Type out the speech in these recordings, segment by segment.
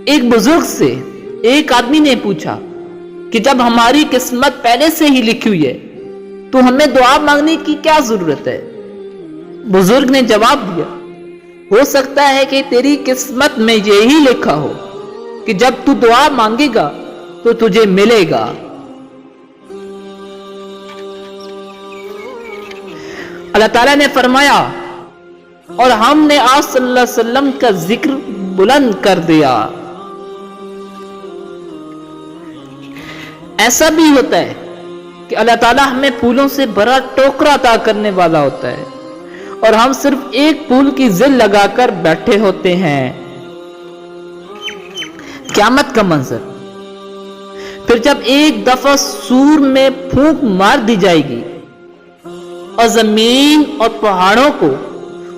ایک بزرگ سے ایک آدمی نے پوچھا کہ جب ہماری قسمت پہلے سے ہی لکھی ہوئی ہے تو ہمیں دعا مانگنے کی کیا ضرورت ہے؟ بزرگ نے جواب دیا، ہو سکتا ہے کہ تیری قسمت میں یہی لکھا ہو کہ جب تو دعا مانگے گا تو تجھے ملے گا۔ اللہ تعالیٰ نے فرمایا، اور ہم نے آپ صلی اللہ علیہ وسلم کا ذکر بلند کر دیا۔ ایسا بھی ہوتا ہے کہ اللہ تعالیٰ ہمیں پھولوں سے بھرا ٹوکرا عطا کرنے والا ہوتا ہے اور ہم صرف ایک پھول کی ذل لگا کر بیٹھے ہوتے ہیں۔ قیامت کا منظر، پھر جب ایک دفعہ سور میں پھونک مار دی جائے گی اور زمین اور پہاڑوں کو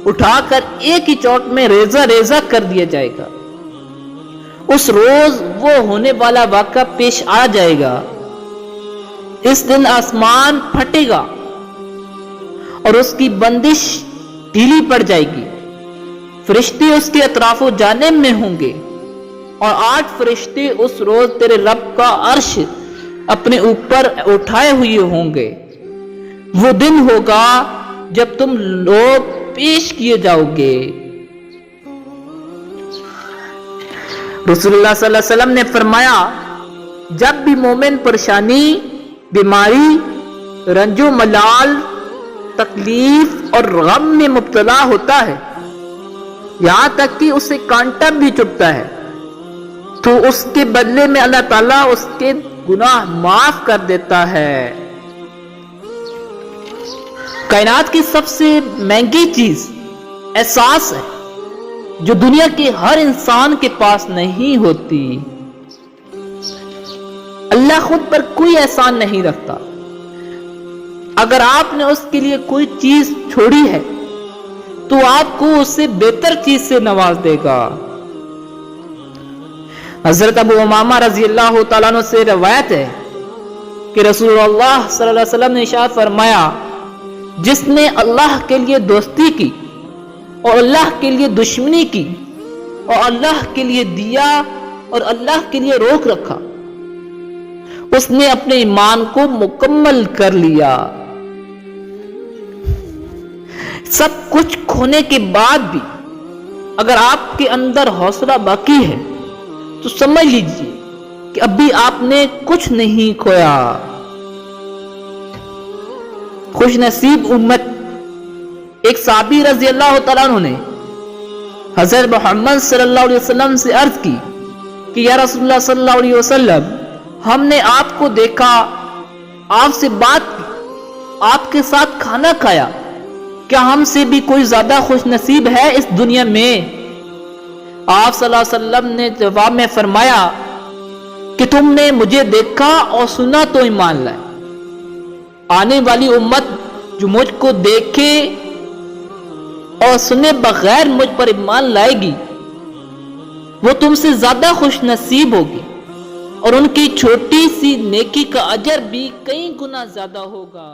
اٹھا کر ایک ہی چوٹ میں ریزہ ریزہ کر دیا جائے گا، اس روز وہ ہونے والا واقعہ پیش آ جائے گا۔ اس دن آسمان پھٹے گا اور اس کی بندش ڈھیلی پڑ جائے گی، فرشتے اس کے اطراف و جانب میں ہوں گے اور 8 فرشتے اس روز تیرے رب کا عرش اپنے اوپر اٹھائے ہوئے ہوں گے۔ وہ دن ہوگا جب تم لوگ پیش کیے جاؤ گے۔ رسول اللہ صلی اللہ علیہ وسلم نے فرمایا، جب بھی مومن پریشانی، بیماری، رنج و ملال، تکلیف اور غم میں مبتلا ہوتا ہے، یہاں تک کہ اسے کانٹا بھی چبھتا ہے، تو اس کے بدلے میں اللہ تعالیٰ اس کے گناہ معاف کر دیتا ہے۔ کائنات کی سب سے مہنگی چیز احساس ہے جو دنیا کے ہر انسان کے پاس نہیں ہوتی۔ اللہ خود پر کوئی احسان نہیں رکھتا۔ اگر آپ نے اس کے لیے کوئی چیز چھوڑی ہے تو آپ کو اس سے بہتر چیز سے نواز دے گا۔ حضرت ابو امامہ رضی اللہ تعالیٰ عنہ سے روایت ہے کہ رسول اللہ صلی اللہ علیہ وسلم نے ارشاد فرمایا، جس نے اللہ کے لیے دوستی کی اور اللہ کے لیے دشمنی کی اور اللہ کے لیے دیا اور اللہ کے لیے روک رکھا، اس نے اپنے ایمان کو مکمل کر لیا۔ سب کچھ کھونے کے بعد بھی اگر آپ کے اندر حوصلہ باقی ہے تو سمجھ لیجیے کہ ابھی آپ نے کچھ نہیں کھویا۔ خوش نصیب امت، ایک صحابی رضی اللہ تعالیٰ عنہ نے حضرت محمد صلی اللہ علیہ وسلم سے عرض کی کہ یا رسول اللہ صلی اللہ علیہ وسلم، ہم نے آپ کو دیکھا، آپ سے بات کی، آپ کے ساتھ کھانا کھایا، کیا ہم سے بھی کوئی زیادہ خوش نصیب ہے اس دنیا میں؟ آپ صلی اللہ علیہ وسلم نے جواب میں فرمایا کہ تم نے مجھے دیکھا اور سنا تو ایمان لائے۔ آنے والی امت جو مجھ کو دیکھے اور سنے بغیر مجھ پر ایمان لائے گی، وہ تم سے زیادہ خوش نصیب ہوگی اور ان کی چھوٹی سی نیکی کا اجر بھی کئی گنا زیادہ ہوگا۔